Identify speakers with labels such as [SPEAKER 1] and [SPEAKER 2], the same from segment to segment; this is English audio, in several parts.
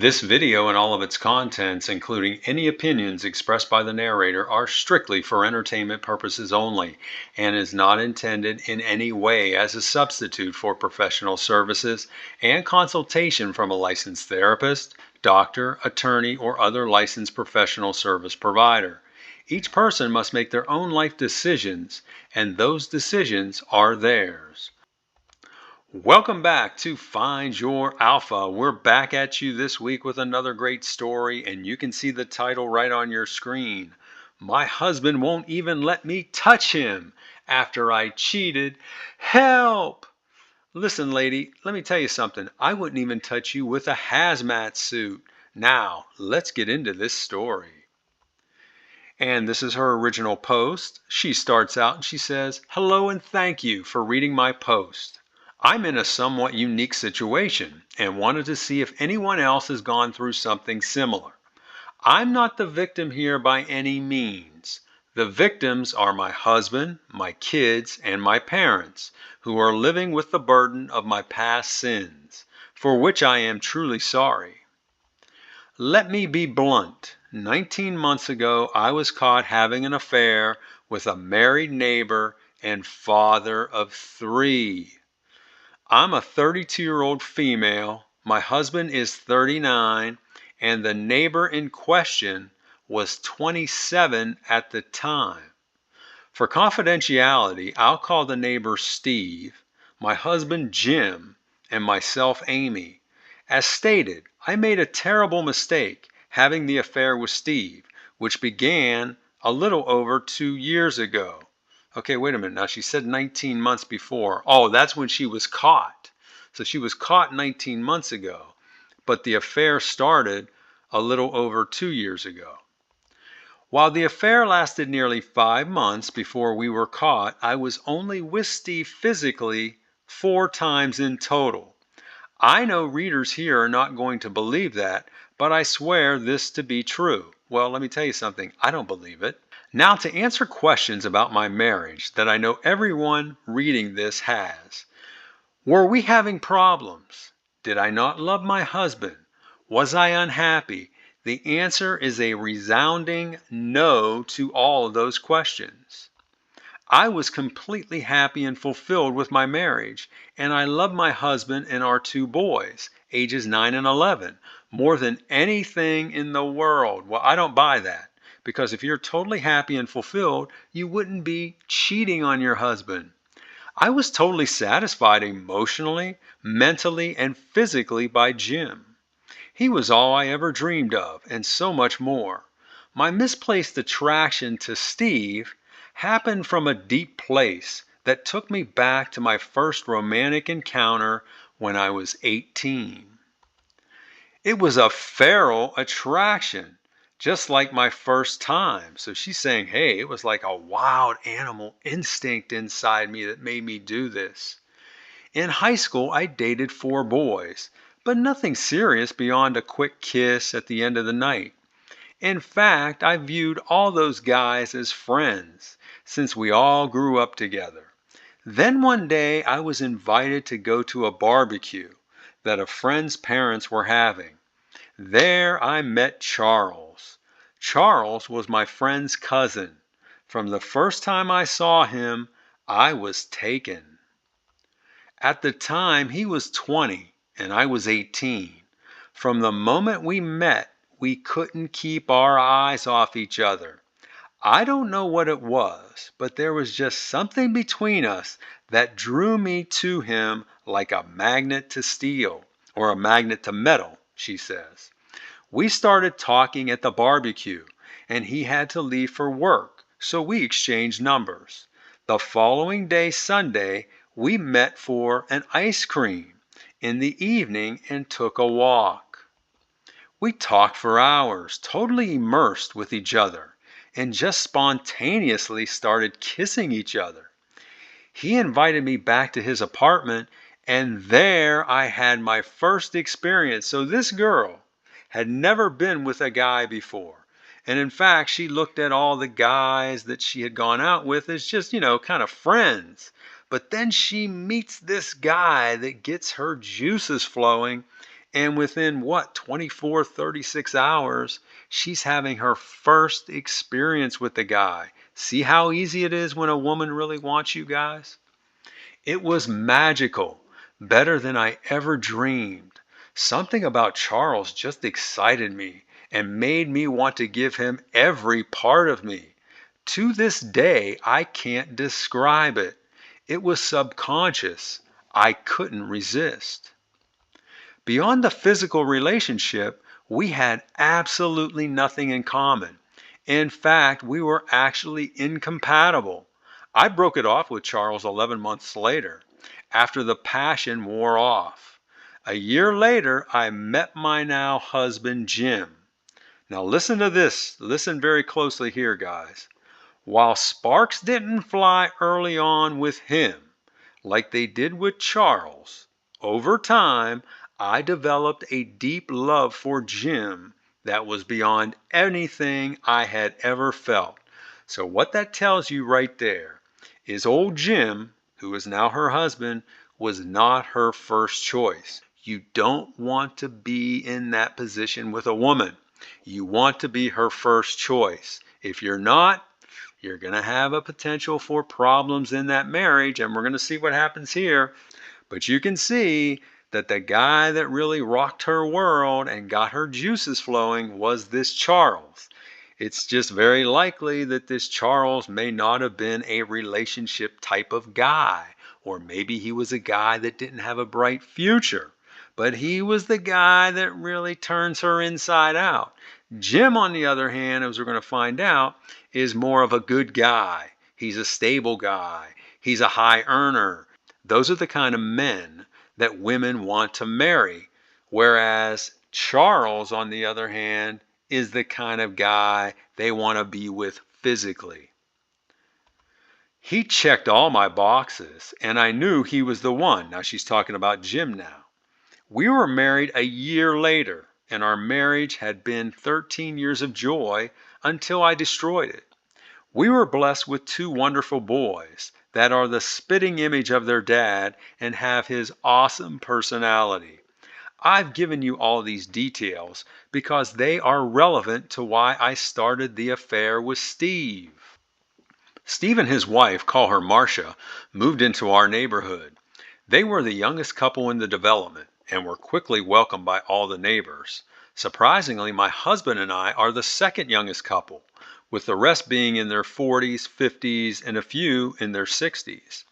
[SPEAKER 1] This video and all of its contents, including any opinions expressed by the narrator, are strictly for entertainment purposes only and is not intended in any way as a substitute for professional services and consultation from a licensed therapist, doctor, attorney, or other licensed professional service provider. Each person must make their own life decisions, and those decisions are theirs. Welcome back to Find Your Alpha. We're back at you this week with another great story, and you can see the title right on your screen. My husband won't even let me touch him after I cheated. Help! Listen, lady, let me tell you something. I wouldn't even touch you with a hazmat suit. Now, let's get into this story. And this is her original post. She starts out and she says, "Hello and thank you for reading my post. I'm in a somewhat unique situation and wanted to see if anyone else has gone through something similar. I'm not the victim here by any means. The victims are my husband, my kids, and my parents, who are living with the burden of my past sins, for which I am truly sorry. Let me be blunt. 19 months ago, I was caught having an affair with a married neighbor and father of three. I'm a 32-year-old female. My husband is 39, and the neighbor in question was 27 at the time. For confidentiality, I'll call the neighbor Steve, my husband Jim, and myself Amy. As stated, I made a terrible mistake having the affair with Steve, which began a little over 2 years ago. Okay, wait a minute. Now she said 19 months before. Oh, that's when she was caught. So she was caught 19 months ago, but the affair started a little over 2 years ago. While the affair lasted nearly 5 months before we were caught, I was only with Steve physically 4 times in total. I know readers here are not going to believe that, but I swear this to be true. Well, let me tell you something. I don't believe it. Now, to answer questions about my marriage that I know everyone reading this has. Were we having problems? Did I not love my husband? Was I unhappy? The answer is a resounding no to all of those questions. I was completely happy and fulfilled with my marriage, and I love my husband and our 2 boys, ages 9 and 11, more than anything in the world. Well, I don't buy that, because if you're totally happy and fulfilled, you wouldn't be cheating on your husband. I was totally satisfied emotionally, mentally, and physically by Jim. He was all I ever dreamed of, and so much more. My misplaced attraction to Steve happened from a deep place that took me back to my first romantic encounter when I was 18. It was a feral attraction, just like my first time. So she's saying, hey, it was like a wild animal instinct inside me that made me do this. In high school, I dated 4 boys, but nothing serious beyond a quick kiss at the end of the night. In fact, I viewed all those guys as friends, since we all grew up together. Then one day, I was invited to go to a barbecue that a friend's parents were having. There I met Charles. Charles was my friend's cousin. From the first time I saw him, I was taken. At the time, he was 20 and I was 18. From the moment we met, we couldn't keep our eyes off each other. I don't know what it was, but there was just something between us that drew me to him like a magnet to steel, or a magnet to metal, she says. We started talking at the barbecue, and he had to leave for work, so we exchanged numbers. The following day, Sunday, we met for an ice cream in the evening and took a walk. We talked for hours, totally immersed with each other, and just spontaneously started kissing each other. He invited me back to his apartment, and there I had my first experience. So this girl had never been with a guy before. And in fact, she looked at all the guys that she had gone out with as just, kind of friends. But then she meets this guy that gets her juices flowing, And within what, 24, 36 hours, she's having her first experience with the guy. See how easy it is when a woman really wants you guys? It was magical, better than I ever dreamed. Something about Charles just excited me and made me want to give him every part of me. To this day, I can't describe it. It was subconscious. I couldn't resist. Beyond the physical relationship, we had absolutely nothing in common. In fact, we were actually incompatible. I broke it off with Charles 11 months later, after the passion wore off. A year later, I met my now husband, Jim. Now, listen to this. Listen very closely here, guys. While sparks didn't fly early on with him, like they did with Charles, over time I developed a deep love for Jim that was beyond anything I had ever felt. So, what that tells you right there is old Jim, who is now her husband, was not her first choice. You don't want to be in that position with a woman. You want to be her first choice. If you're not, you're going to have a potential for problems in that marriage, and we're going to see what happens here. But you can see that the guy that really rocked her world and got her juices flowing was this Charles. It's just very likely that this Charles may not have been a relationship type of guy, or maybe he was a guy that didn't have a bright future. But he was the guy that really turns her inside out. Jim, on the other hand, as we're going to find out, is more of a good guy. He's a stable guy. He's a high earner. Those are the kind of men that women want to marry. Whereas Charles, on the other hand, is the kind of guy they want to be with physically. He checked all my boxes, and I knew he was the one. Now she's talking about Jim now. We were married a year later, and our marriage had been 13 years of joy until I destroyed it. We were blessed with two wonderful boys that are the spitting image of their dad and have his awesome personality. I've given you all these details because they are relevant to why I started the affair with Steve. Steve and his wife, call her Marsha, moved into our neighborhood. They were the youngest couple in the development and were quickly welcomed by all the neighbors. Surprisingly, my husband and I are the second youngest couple, with the rest being in their 40s, 50s, and a few in their 60s.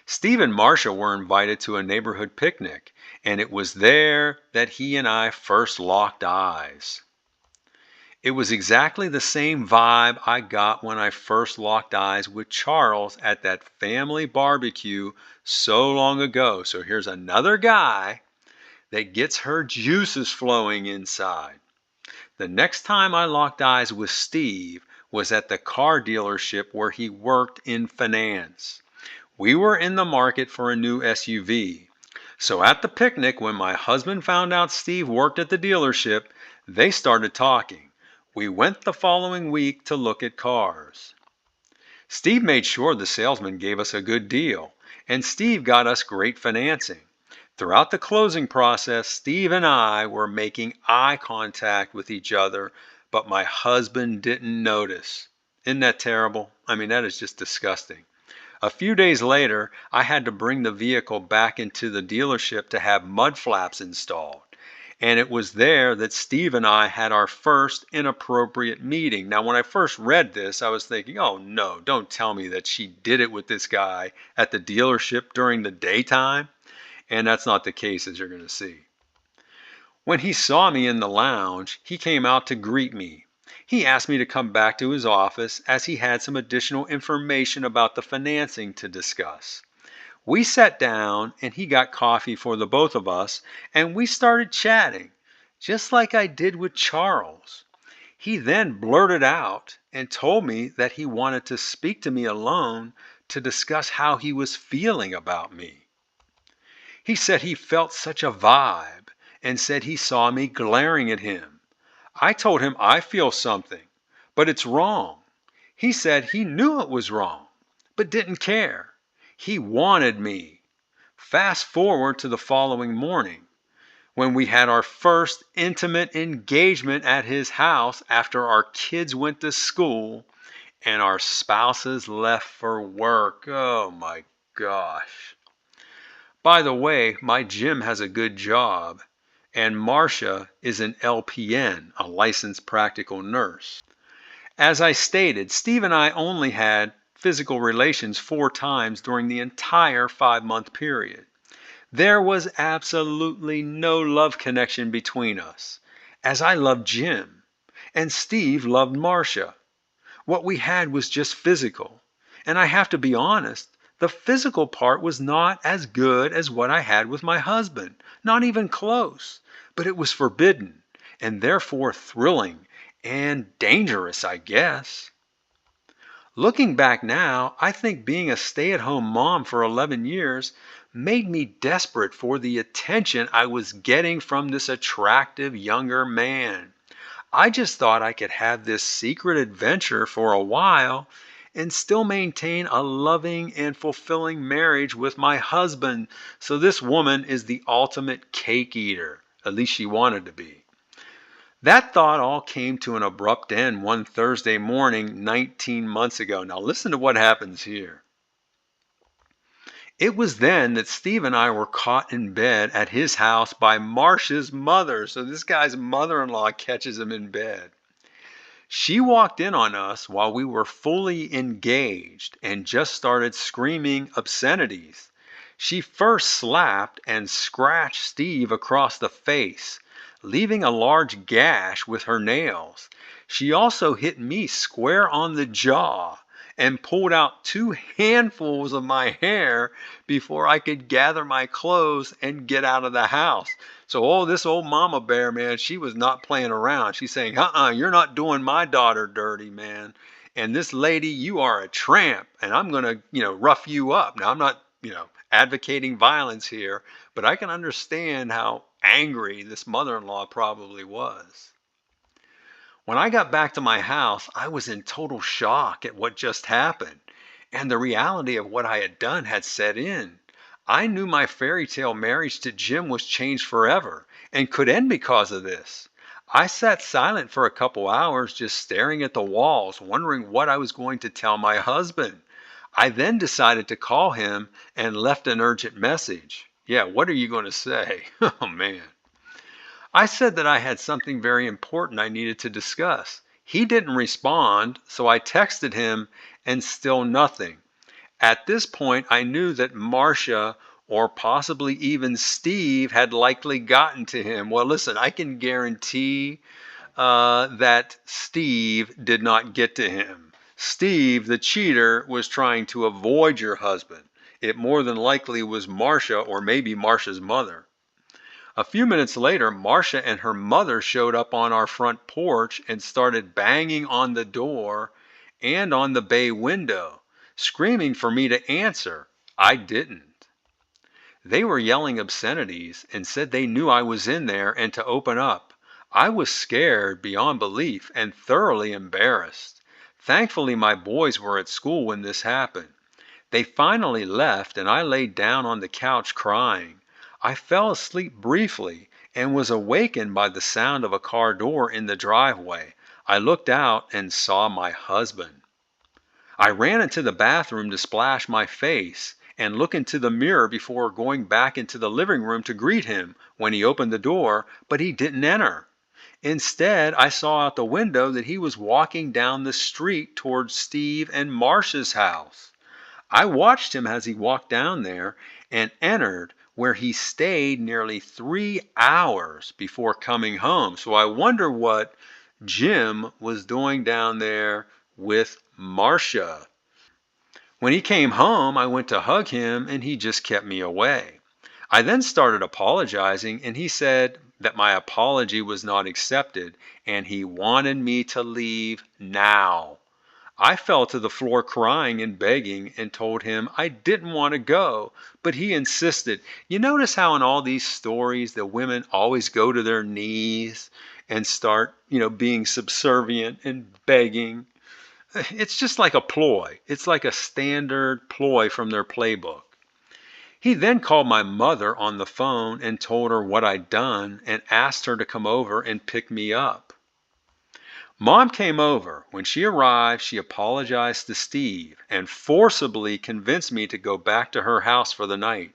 [SPEAKER 1] Steve and Marsha were invited to a neighborhood picnic, and it was there that he and I first locked eyes. It was exactly the same vibe I got when I first locked eyes with Charles at that family barbecue so long ago. So here's another guy that gets her juices flowing inside. The next time I locked eyes with Steve was at the car dealership where he worked in finance. We were in the market for a new SUV. So at the picnic, when my husband found out Steve worked at the dealership, they started talking. We went the following week to look at cars. Steve made sure the salesman gave us a good deal, and Steve got us great financing. Throughout the closing process, Steve and I were making eye contact with each other, but my husband didn't notice. Isn't that terrible? I mean, that is just disgusting. A few days later, I had to bring the vehicle back into the dealership to have mud flaps installed. And it was there that Steve and I had our first inappropriate meeting. Now, when I first read this, I was thinking, oh no, don't tell me that she did it with this guy at the dealership during the daytime. And that's not the case, as you're going to see. When he saw me in the lounge, he came out to greet me. He asked me to come back to his office as he had some additional information about the financing to discuss. We sat down and he got coffee for the both of us and we started chatting, just like I did with Charles. He then blurted out and told me that he wanted to speak to me alone to discuss how he was feeling about me. He said he felt such a vibe and said he saw me glaring at him. I told him I feel something, but it's wrong. He said he knew it was wrong, but didn't care. He wanted me. Fast forward to the following morning. when we had our first intimate engagement at his house after our kids went to school and our spouses left for work. Oh my gosh. By the way, my Jim has a good job, and Marsha is an LPN, a licensed practical nurse. As I stated, Steve and I only had physical relations 4 times during the entire 5-month period. There was absolutely no love connection between us, as I loved Jim and Steve loved Marsha. What we had was just physical. And I have to be honest, the physical part was not as good as what I had with my husband, not even close. But it was forbidden and therefore thrilling and dangerous, I guess. Looking back now, I think being a stay-at-home mom for 11 years made me desperate for the attention I was getting from this attractive younger man. I just thought I could have this secret adventure for a while and still maintain a loving and fulfilling marriage with my husband. So this woman is the ultimate cake eater. At least she wanted to be. That thought all came to an abrupt end one Thursday morning 19 months ago. Now listen to what happens here. It was then that Steve and I were caught in bed at his house by Marsha's mother. So this guy's mother-in-law catches him in bed. She walked in on us while we were fully engaged and just started screaming obscenities. She first slapped and scratched Steve across the face, leaving a large gash with her nails. She also hit me square on the jaw and pulled out 2 handfuls of my hair before I could gather my clothes and get out of the house. So, this old mama bear, man, she was not playing around. She's saying, you're not doing my daughter dirty, man. And this lady, you are a tramp, and I'm going to, rough you up. Now, I'm not, advocating violence here, but I can understand how angry this mother-in-law probably was. When I got back to my house, I was in total shock at what just happened, and the reality of what I had done had set in. I knew my fairy tale marriage to Jim was changed forever and could end because of this. I sat silent for a couple hours, just staring at the walls, wondering what I was going to tell my husband. I then decided to call him and left an urgent message. Yeah, what are you going to say? Oh, man. I said that I had something very important I needed to discuss. He didn't respond, so I texted him and still nothing. At this point, I knew that Marsha or possibly even Steve had likely gotten to him. Well, listen, I can guarantee that Steve did not get to him. Steve, the cheater, was trying to avoid your husband. It more than likely was Marsha or maybe Marsha's mother. A few minutes later, Marsha and her mother showed up on our front porch and started banging on the door and on the bay window, screaming for me to answer. I didn't. They were yelling obscenities and said they knew I was in there and to open up. I was scared beyond belief and thoroughly embarrassed. Thankfully, my boys were at school when this happened. They finally left and I laid down on the couch crying. I fell asleep briefly and was awakened by the sound of a car door in the driveway. I looked out and saw my husband. I ran into the bathroom to splash my face and look into the mirror before going back into the living room to greet him when he opened the door, but he didn't enter. Instead, I saw out the window that he was walking down the street towards Steve and Marsha's house. I watched him as he walked down there and entered, where he stayed nearly 3 hours before coming home. So I wonder what Jim was doing down there with Marsha. When he came home, I went to hug him and he just kept me away. I then started apologizing and he said that my apology was not accepted and he wanted me to leave now. I fell to the floor crying and begging and told him I didn't want to go, but he insisted. You notice how in all these stories the women always go to their knees and start, being subservient and begging. It's just like a ploy. It's like a standard ploy from their playbook. He then called my mother on the phone and told her what I'd done and asked her to come over and pick me up. Mom came over. When she arrived, she apologized to Steve and forcibly convinced me to go back to her house for the night.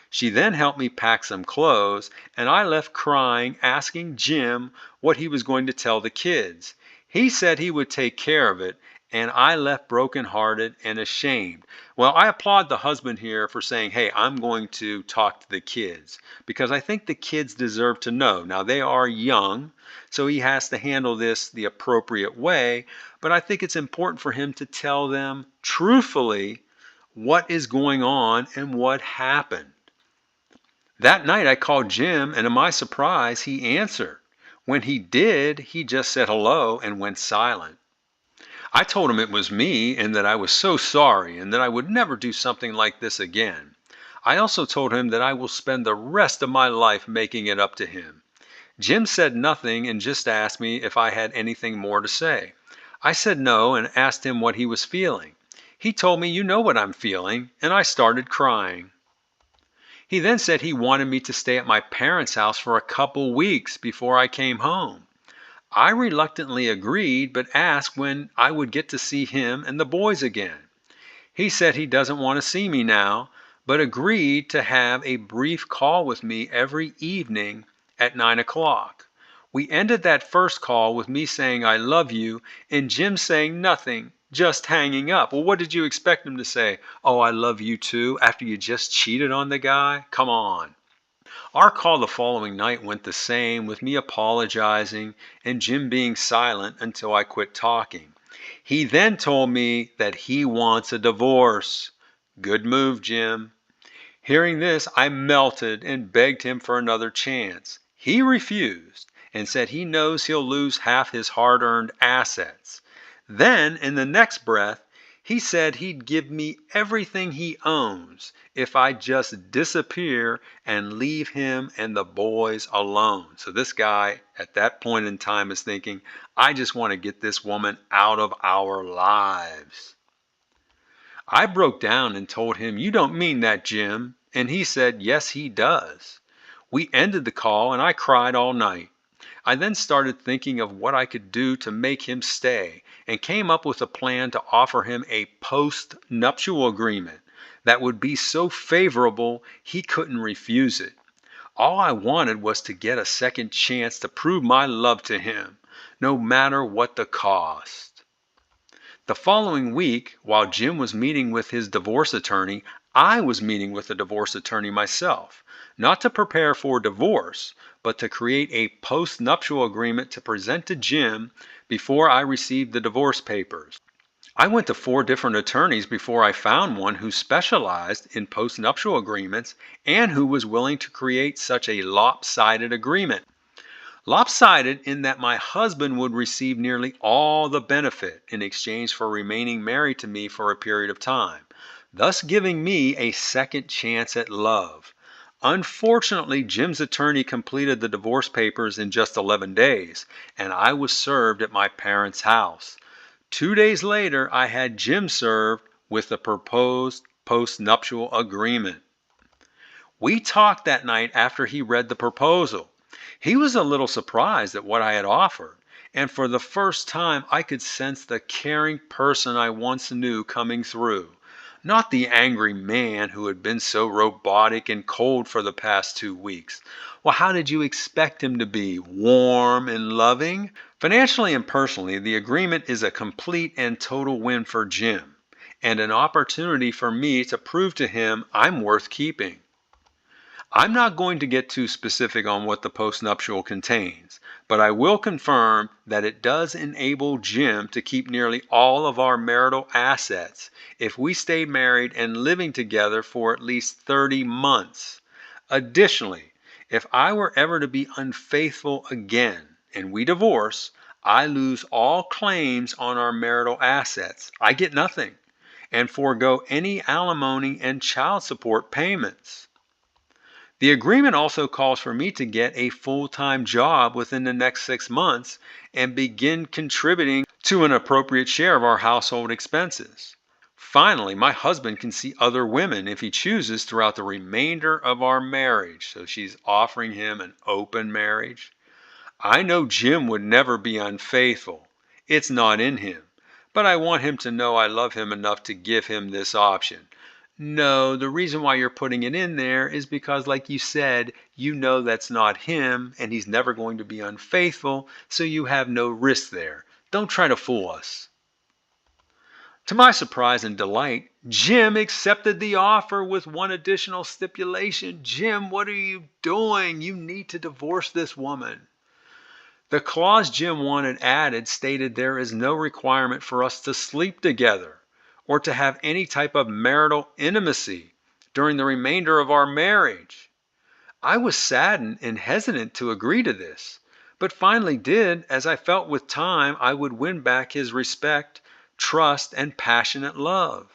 [SPEAKER 1] She then helped me pack some clothes, and I left crying, asking Jim what he was going to tell the kids. He said he would take care of it, and I left brokenhearted and ashamed. Well, I applaud the husband here for saying, hey, I'm going to talk to the kids, because I think the kids deserve to know. Now, they are young, so he has to handle this the appropriate way, but I think it's important for him to tell them truthfully what is going on and what happened. That night I called Jim, and to my surprise, he answered. When he did, he just said hello and went silent. I told him it was me and that I was so sorry and that I would never do something like this again. I also told him that I will spend the rest of my life making it up to him. Jim said nothing and just asked me if I had anything more to say. I said no and asked him what he was feeling. He told me, you know what I'm feeling, and I started crying. He then said he wanted me to stay at my parents' house for a couple weeks before I came home. I reluctantly agreed, but asked when I would get to see him and the boys again. He said he doesn't want to see me now, but agreed to have a brief call with me every evening at 9 o'clock. We ended that first call with me saying, I love you, and Jim saying nothing, just hanging up. Well, what did you expect him to say? Oh, I love you too, after you just cheated on the guy? Come on. Our call the following night went the same, with me apologizing and Jim being silent until I quit talking. He then told me that he wants a divorce. Good move, Jim. Hearing this, I melted and begged him for another chance. He refused and said he knows he'll lose half his hard-earned assets. Then, in the next breath, he said he'd give me everything he owns if I just disappear and leave him and the boys alone. So this guy at that point in time is thinking, I just want to get this woman out of our lives. I broke down and told him, you don't mean that, Jim. And he said, yes, he does. We ended the call and I cried all night. I then started thinking of what I could do to make him stay and came up with a plan to offer him a post-nuptial agreement that would be so favorable he couldn't refuse it. All I wanted was to get a second chance to prove my love to him, no matter what the cost. The following week, while Jim was meeting with his divorce attorney, I was meeting with a divorce attorney myself, not to prepare for divorce, but to create a post-nuptial agreement to present to Jim before I received the divorce papers. I went to 4 different attorneys before I found one who specialized in post-nuptial agreements and who was willing to create such a lopsided agreement. Lopsided in that my husband would receive nearly all the benefit in exchange for remaining married to me for a period of time, thus giving me a second chance at love. Unfortunately, Jim's attorney completed the divorce papers in just 11 days, and I was served at my parents' house. 2 days later, I had Jim served with the proposed post-nuptial agreement. We talked that night after he read the proposal. He was a little surprised at what I had offered, and for the first time I could sense the caring person I once knew coming through, not the angry man who had been so robotic and cold for the past 2 weeks. Well, how did you expect him to be? Warm and loving? Financially and personally, the agreement is a complete and total win for Jim, and an opportunity for me to prove to him I'm worth keeping. I'm not going to get too specific on what the postnuptial contains, but I will confirm that it does enable Jim to keep nearly all of our marital assets if we stay married and living together for at least 30 months. Additionally, if I were ever to be unfaithful again and we divorce, I lose all claims on our marital assets. I get nothing and forego any alimony and child support payments. The agreement also calls for me to get a full-time job within the next 6 months and begin contributing to an appropriate share of our household expenses. Finally, my husband can see other women if he chooses throughout the remainder of our marriage. So she's offering him an open marriage. I know Jim would never be unfaithful. It's not in him. But I want him to know I love him enough to give him this option. No, the reason why you're putting it in there is because, like you said, you know that's not him and he's never going to be unfaithful, so you have no risk there. Don't try to fool us. To my surprise and delight, Jim accepted the offer with one additional stipulation. Jim, what are you doing? You need to divorce this woman. The clause Jim wanted added stated there is no requirement for us to sleep together or to have any type of marital intimacy during the remainder of our marriage. I was saddened and hesitant to agree to this, but finally did, as I felt with time I would win back his respect, trust, and passionate love.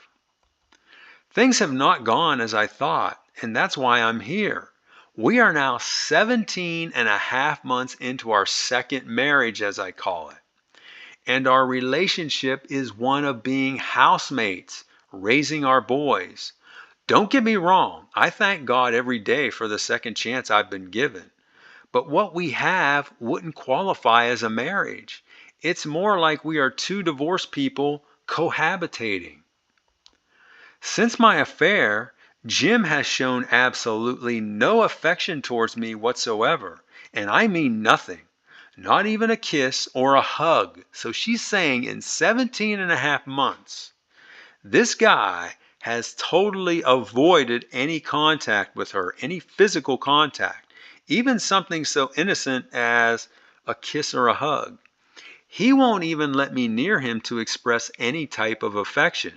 [SPEAKER 1] Things have not gone as I thought, and that's why I'm here. We are now 17 and a half months into our second marriage, as I call it, and our relationship is one of being housemates, raising our boys. Don't get me wrong, I thank God every day for the second chance I've been given, but what we have wouldn't qualify as a marriage. It's more like we are two divorced people cohabitating. Since my affair, Jim has shown absolutely no affection towards me whatsoever, and I mean nothing, not even a kiss or a hug. So she's saying in 17 and a half months, this guy has totally avoided any contact with her, any physical contact, even something so innocent as a kiss or a hug. He won't even let me near him to express any type of affection,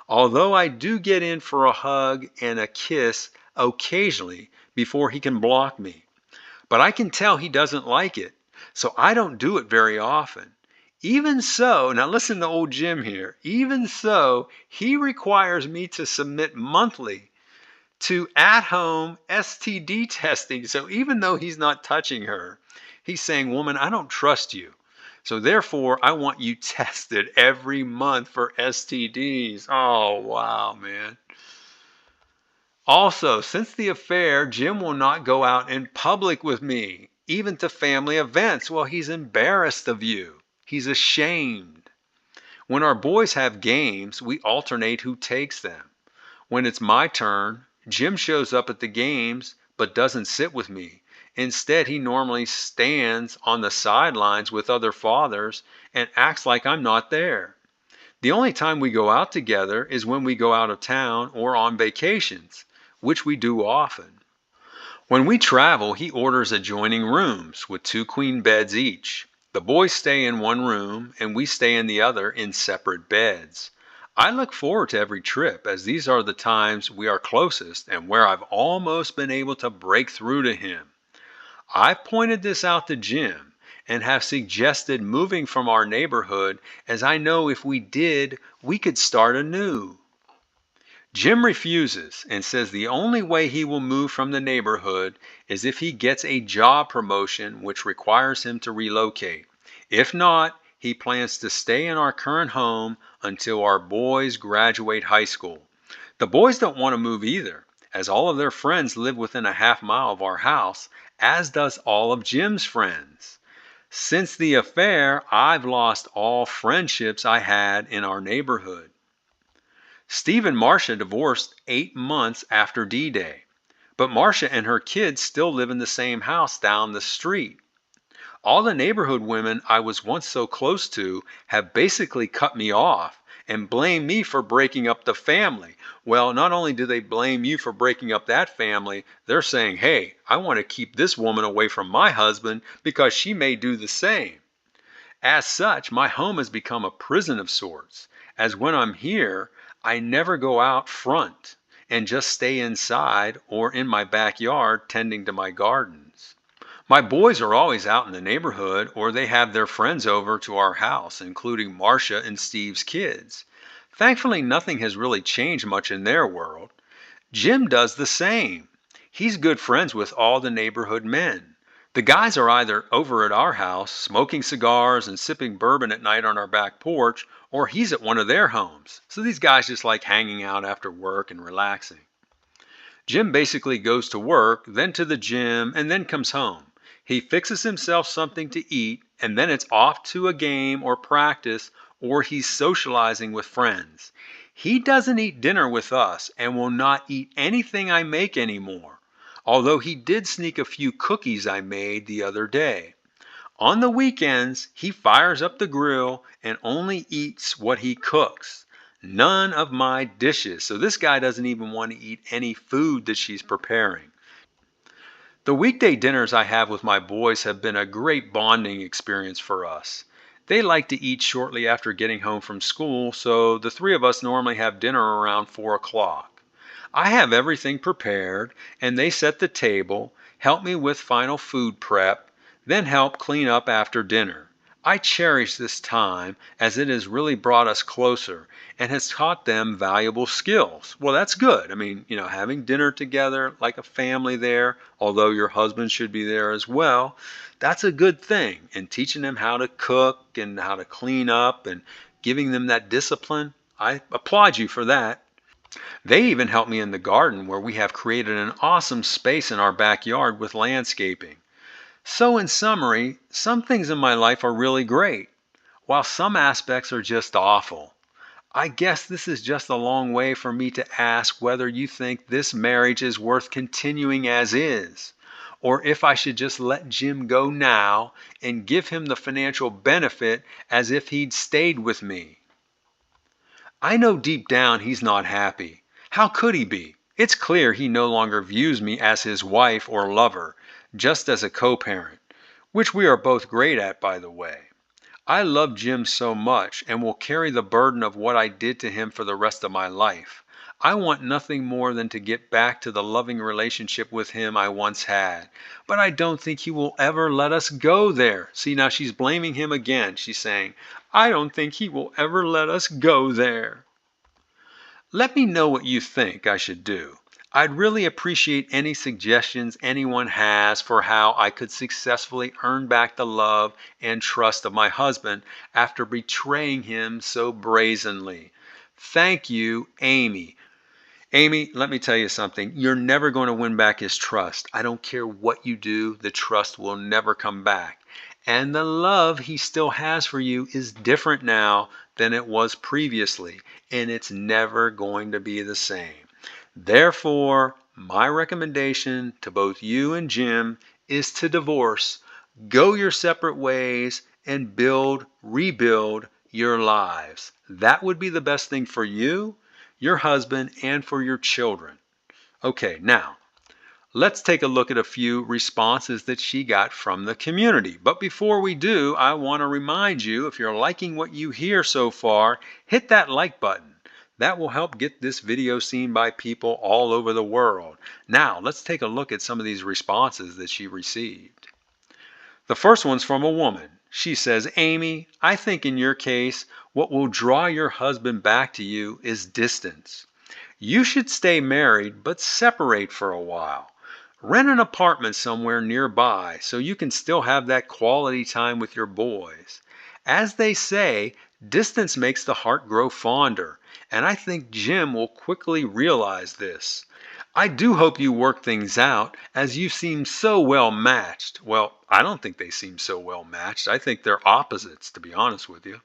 [SPEAKER 1] although I do get in for a hug and a kiss occasionally before he can block me. But I can tell he doesn't like it, so I don't do it very often. Even so, now listen to old Jim here, even so, he requires me to submit monthly to at-home STD testing. So even though he's not touching her, he's saying, woman, I don't trust you. So therefore, I want you tested every month for STDs. Oh, wow, man. Also, since the affair, Jim will not go out in public with me, even to family events. Well, he's embarrassed of you. He's ashamed. When our boys have games, we alternate who takes them. When it's my turn, Jim shows up at the games but doesn't sit with me. Instead, he normally stands on the sidelines with other fathers and acts like I'm not there. The only time we go out together is when we go out of town or on vacations, which we do often. When we travel, he orders adjoining rooms with two queen beds each. The boys stay in one room and we stay in the other in separate beds. I look forward to every trip as these are the times we are closest and where I've almost been able to break through to him. I've pointed this out to Jim and have suggested moving from our neighborhood as I know if we did, we could start anew. Jim refuses and says the only way he will move from the neighborhood is if he gets a job promotion which requires him to relocate. If not, he plans to stay in our current home until our boys graduate high school. The boys don't want to move either, as all of their friends live within a half mile of our house, as does all of Jim's friends. Since the affair, I've lost all friendships I had in our neighborhood. Steve and Marsha divorced 8 months after D-Day, but Marsha and her kids still live in the same house down the street. All the neighborhood women I was once so close to have basically cut me off and blame me for breaking up the family. Well, not only do they blame you for breaking up that family, they're saying, hey, I want to keep this woman away from my husband because she may do the same. As such, my home has become a prison of sorts, as when I'm here, I never go out front and just stay inside or in my backyard tending to my gardens. My boys are always out in the neighborhood or they have their friends over to our house, including Marsha and Steve's kids. Thankfully, nothing has really changed much in their world. Jim does the same. He's good friends with all the neighborhood men. The guys are either over at our house smoking cigars and sipping bourbon at night on our back porch, or he's at one of their homes. So these guys just like hanging out after work and relaxing. Jim basically goes to work, then to the gym, and then comes home. He fixes himself something to eat, and then it's off to a game or practice, or he's socializing with friends. He doesn't eat dinner with us and will not eat anything I make anymore, although he did sneak a few cookies I made the other day. On the weekends, he fires up the grill and only eats what he cooks. None of my dishes. So this guy doesn't even want to eat any food that she's preparing. The weekday dinners I have with my boys have been a great bonding experience for us. They like to eat shortly after getting home from school, so the three of us normally have dinner around 4 o'clock. I have everything prepared, and they set the table, help me with final food prep, then help clean up after dinner. I cherish this time as it has really brought us closer and has taught them valuable skills. Well, that's good. I mean, having dinner together like a family there, although your husband should be there as well, that's a good thing. And teaching them how to cook and how to clean up and giving them that discipline, I applaud you for that. They even help me in the garden where we have created an awesome space in our backyard with landscaping. So, in summary, some things in my life are really great, while some aspects are just awful. I guess this is just a long way for me to ask whether you think this marriage is worth continuing as is, or if I should just let Jim go now and give him the financial benefit as if he'd stayed with me. I know deep down he's not happy. How could he be? It's clear he no longer views me as his wife or lover, just as a co-parent, which we are both great at, by the way. I love Jim so much and will carry the burden of what I did to him for the rest of my life. I want nothing more than to get back to the loving relationship with him I once had. But I don't think he will ever let us go there. See, now she's blaming him again. She's saying, I don't think he will ever let us go there. Let me know what you think I should do. I'd really appreciate any suggestions anyone has for how I could successfully earn back the love and trust of my husband after betraying him so brazenly. Thank you, Amy. Amy, let me tell you something. You're never going to win back his trust. I don't care what you do, the trust will never come back. And the love he still has for you is different now than it was previously, and it's never going to be the same. Therefore, my recommendation to both you and Jim is to divorce, go your separate ways, and rebuild your lives. That would be the best thing for you, your husband, and for your children. Okay, now let's take a look at a few responses that she got from the community. But before we do, I want to remind you, if you're liking what you hear so far, hit that like button. That will help get this video seen by people all over the world. Now, let's take a look at some of these responses that she received. The first one's from a woman. She says, Amy, I think in your case, what will draw your husband back to you is distance. You should stay married, but separate for a while. Rent an apartment somewhere nearby so you can still have that quality time with your boys. As they say, distance makes the heart grow fonder, and I think Jim will quickly realize this. I do hope you work things out as you seem so well matched. Well, I don't think they seem so well matched. I think they're opposites, to be honest with you.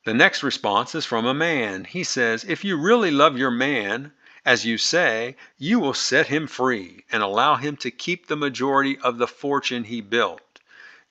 [SPEAKER 1] The next response is from a man. He says, if you really love your man, as you say, you will set him free and allow him to keep the majority of the fortune he built.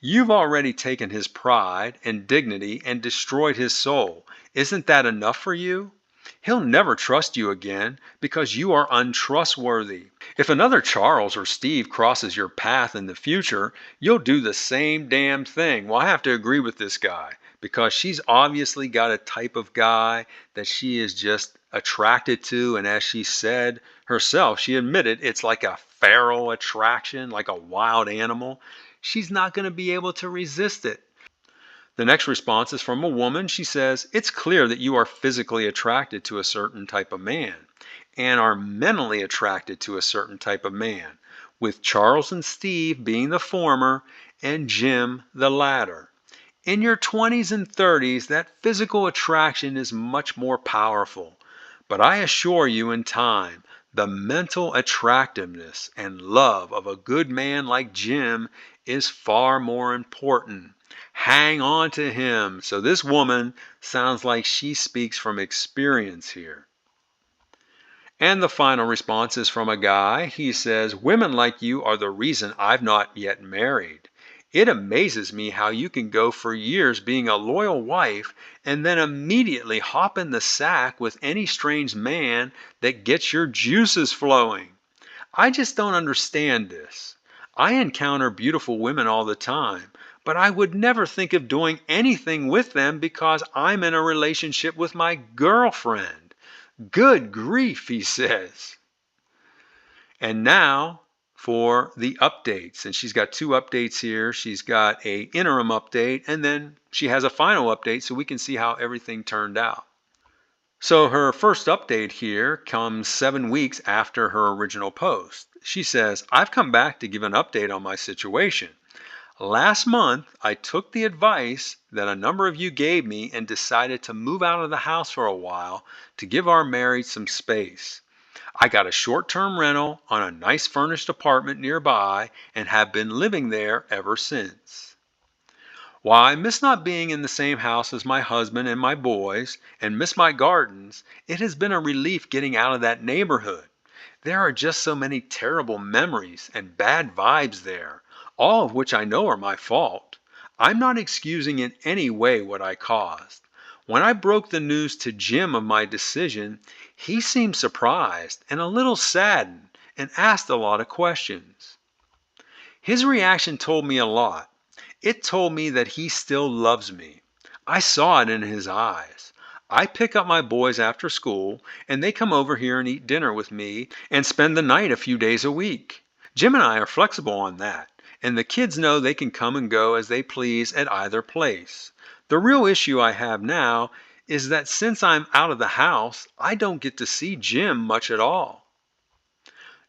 [SPEAKER 1] You've already taken his pride and dignity and destroyed his soul. Isn't that enough for you? He'll never trust you again because you are untrustworthy. If another Charles or Steve crosses your path in the future, you'll do the same damn thing. Well, I have to agree with this guy because she's obviously got a type of guy that she is just attracted to. And as she said herself, she admitted it's like a feral attraction, like a wild animal. She's not going to be able to resist it. The next response is from a woman. She says, it's clear that you are physically attracted to a certain type of man and are mentally attracted to a certain type of man. with Charles and Steve being the former and Jim the latter. In your 20s and 30s, that physical attraction is much more powerful. But I assure you, in time, the mental attractiveness and love of a good man like Jim is far more important. Hang on to him. So this woman sounds like she speaks from experience here. And the final response is from a guy. He says, "Women like you are the reason I've not yet married. It amazes me how you can go for years being a loyal wife and then immediately hop in the sack with any strange man that gets your juices flowing. I just don't understand this. I encounter beautiful women all the time, but I would never think of doing anything with them because I'm in a relationship with my girlfriend. Good grief," he says. And now for the updates. And she's got two updates here. She's got a interim update, and then she has a final update so we can see how everything turned out. So her first update here comes 7 weeks after her original post. She says, "I've come back to give an update on my situation. Last month, I took the advice that a number of you gave me and decided to move out of the house for a while to give our marriage some space. I got a short-term rental on a nice furnished apartment nearby and have been living there ever since. While I miss not being in the same house as my husband and my boys and miss my gardens, it has been a relief getting out of that neighborhood. There are just so many terrible memories and bad vibes there, all of which I know are my fault. I'm not excusing in any way what I caused. When I broke the news to Jim of my decision, he seemed surprised and a little saddened and asked a lot of questions. His reaction told me a lot. It told me that he still loves me. I saw it in his eyes. I pick up my boys after school, and they come over here and eat dinner with me and spend the night a few days a week. Jim and I are flexible on that, and the kids know they can come and go as they please at either place. The real issue I have now is that since I'm out of the house, I don't get to see Jim much at all.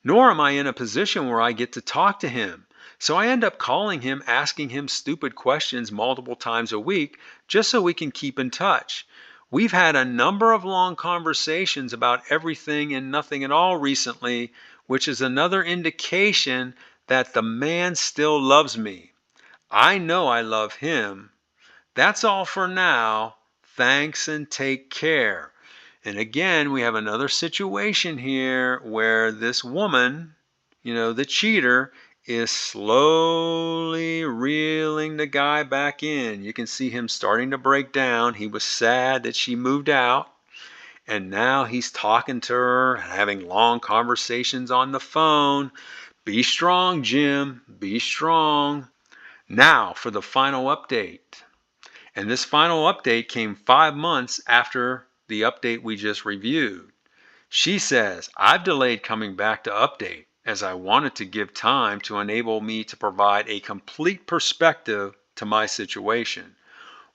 [SPEAKER 1] Nor am I in a position where I get to talk to him. So I end up calling him, asking him stupid questions multiple times a week, just so we can keep in touch. We've had a number of long conversations about everything and nothing at all recently, which is another indication that the man still loves me. I know I love him. That's all for now. Thanks and take care." And again, we have another situation here where this woman, the cheater, is slowly reeling the guy back in. You can see him starting to break down. He was sad that she moved out, and now he's talking to her, having long conversations on the phone. Be strong, Jim. Be strong. Now for the final update. And this final update came 5 months after the update we just reviewed. She says, "I've delayed coming back to update as I wanted to give time to enable me to provide a complete perspective to my situation.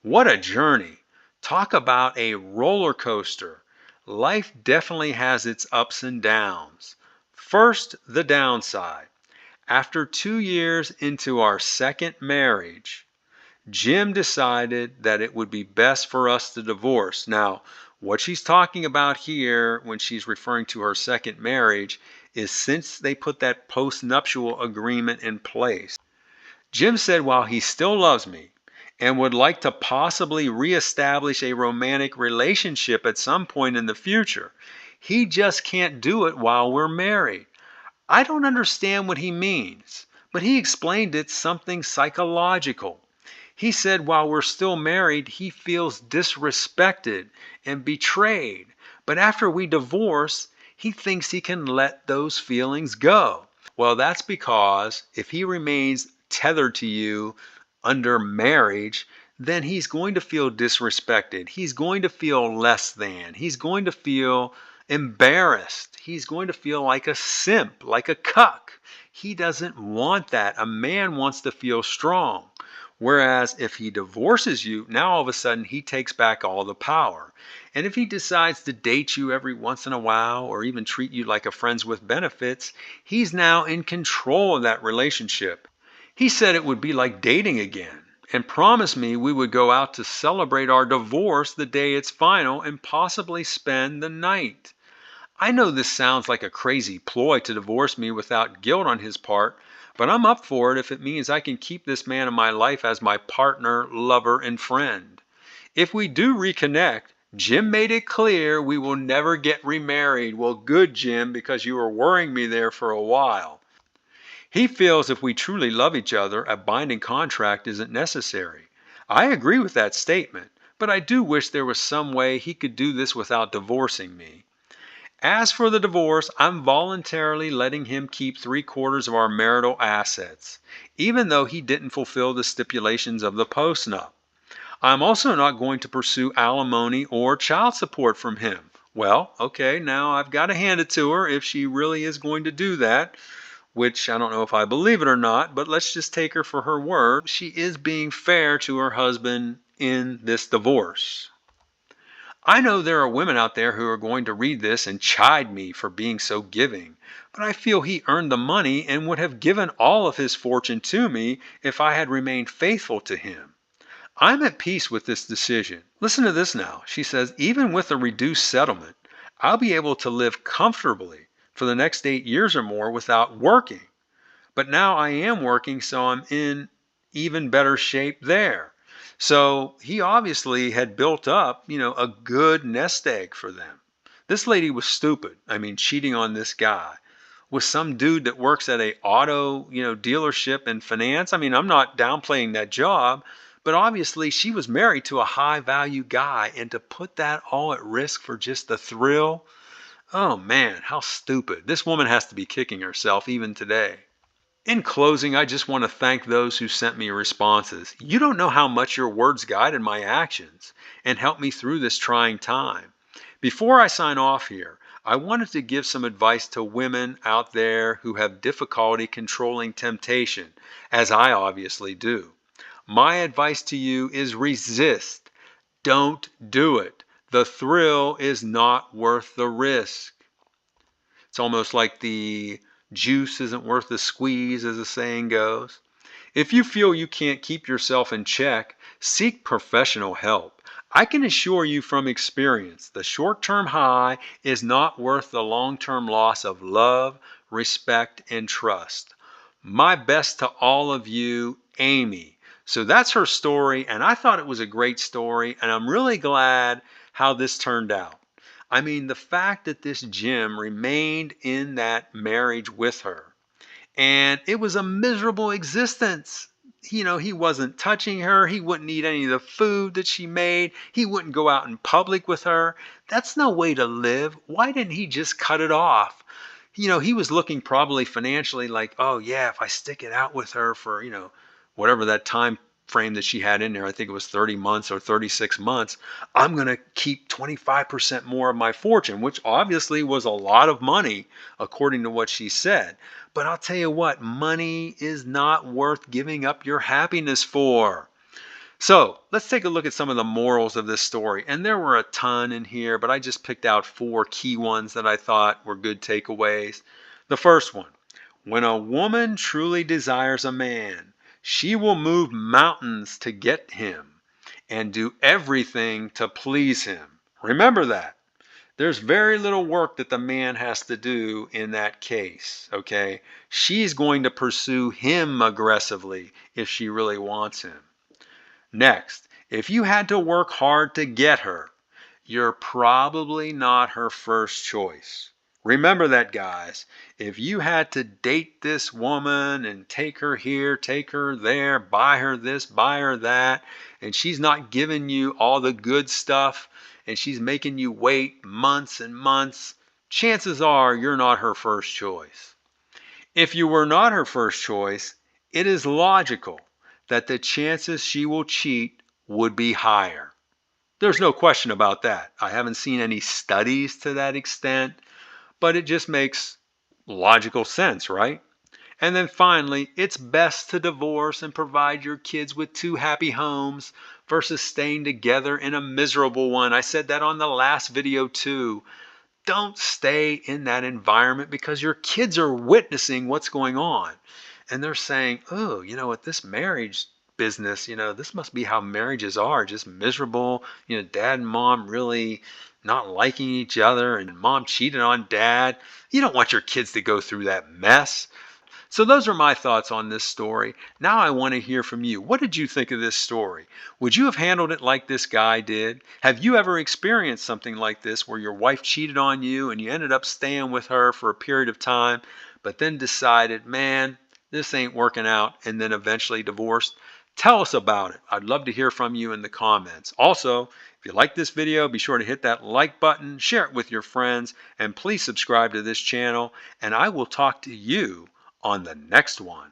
[SPEAKER 1] What a journey. Talk about a roller coaster. Life definitely has its ups and downs. First, the downside. After 2 years into our second marriage, Jim decided that it would be best for us to divorce." Now, what she's talking about here when she's referring to her second marriage is since they put that postnuptial agreement in place. Jim said while he still loves me and would like to possibly reestablish a romantic relationship at some point in the future, he just can't do it while we're married. I don't understand what he means, but he explained it's something psychological. He said while we're still married, he feels disrespected and betrayed. But after we divorce, he thinks he can let those feelings go. Well, that's because if he remains tethered to you under marriage, then he's going to feel disrespected. He's going to feel less than. He's going to feel embarrassed. He's going to feel like a simp, like a cuck. He doesn't want that. A man wants to feel strong. Whereas if he divorces you, now all of a sudden he takes back all the power. And if he decides to date you every once in a while or even treat you like a friends with benefits, he's now in control of that relationship. He said it would be like dating again and promised me we would go out to celebrate our divorce the day it's final and possibly spend the night. I know this sounds like a crazy ploy to divorce me without guilt on his part, but I'm up for it if it means I can keep this man in my life as my partner, lover, and friend. If we do reconnect, Jim made it clear we will never get remarried. Well, good, Jim, because you were worrying me there for a while. He feels if we truly love each other, a binding contract isn't necessary. I agree with that statement, but I do wish there was some way he could do this without divorcing me. As for the divorce, I'm voluntarily letting him keep 3/4 of our marital assets, even though he didn't fulfill the stipulations of the postnup. I'm also not going to pursue alimony or child support from him. Well, okay, now I've got to hand it to her if she really is going to do that, which I don't know if I believe it or not, but let's just take her for her word. She is being fair to her husband in this divorce. I know there are women out there who are going to read this and chide me for being so giving, but I feel he earned the money and would have given all of his fortune to me if I had remained faithful to him. I'm at peace with this decision. Listen to this now. She says, even with a reduced settlement, I'll be able to live comfortably for the next 8 years or more without working. But now I am working, so I'm in even better shape there. So he obviously had built up, a good nest egg for them. This lady was stupid. I mean, cheating on this guy with some dude that works at a auto, dealership in finance. I mean, I'm not downplaying that job, but obviously she was married to a high value guy, and to put that all at risk for just the thrill. Oh man, how stupid. This woman has to be kicking herself even today. In closing, I just want to thank those who sent me responses. You don't know how much your words guided my actions and helped me through this trying time. Before I sign off here, I wanted to give some advice to women out there who have difficulty controlling temptation, as I obviously do. My advice to you is resist. Don't do it. The thrill is not worth the risk. It's almost like the juice isn't worth the squeeze, as the saying goes. If you feel you can't keep yourself in check, seek professional help. I can assure you from experience, the short term high is not worth the long term loss of love, respect, and trust. My best to all of you, Amy. So that's her story, and I thought it was a great story, and I'm really glad how this turned out. I mean, the fact that this Jim remained in that marriage with her, and it was a miserable existence. He wasn't touching her. He wouldn't eat any of the food that she made. He wouldn't go out in public with her. That's no way to live. Why didn't he just cut it off? He was looking probably financially like, oh yeah, if I stick it out with her for, whatever that time frame that she had in there, I think it was 30 months or 36 months, I'm going to keep 25% more of my fortune, which obviously was a lot of money according to what she said. But I'll tell you what, money is not worth giving up your happiness for. So let's take a look at some of the morals of this story. And there were a ton in here, but I just picked out 4 key ones that I thought were good takeaways. The first one, when a woman truly desires a man, she will move mountains to get him and do everything to please him. Remember that. There's very little work that the man has to do in that case, okay? She's going to pursue him aggressively if she really wants him. Next, if you had to work hard to get her, you're probably not her first choice. Remember that, guys. If you had to date this woman and take her here, take her there, buy her this, buy her that, and she's not giving you all the good stuff, and she's making you wait months and months, chances are you're not her first choice. If you were not her first choice, it is logical that the chances she will cheat would be higher. There's no question about that. I haven't seen any studies to that extent, but it just makes logical sense, right? And then finally, it's best to divorce and provide your kids with two happy homes versus staying together in a miserable one. I said that on the last video too. Don't stay in that environment because your kids are witnessing what's going on. And they're saying, oh, you know what, this marriage business, this must be how marriages are, just miserable. Dad and mom really not liking each other, and mom cheated on dad. You don't want your kids to go through that mess. So those are my thoughts on this story. Now I want to hear from you. What did you think of this story? Would you have handled it like this guy did? Have you ever experienced something like this where your wife cheated on you and you ended up staying with her for a period of time, but then decided, man, this ain't working out, and then eventually divorced? Tell us about it. I'd love to hear from you in the comments. Also, if you like this video, be sure to hit that like button, share it with your friends, and please subscribe to this channel, and I will talk to you on the next one.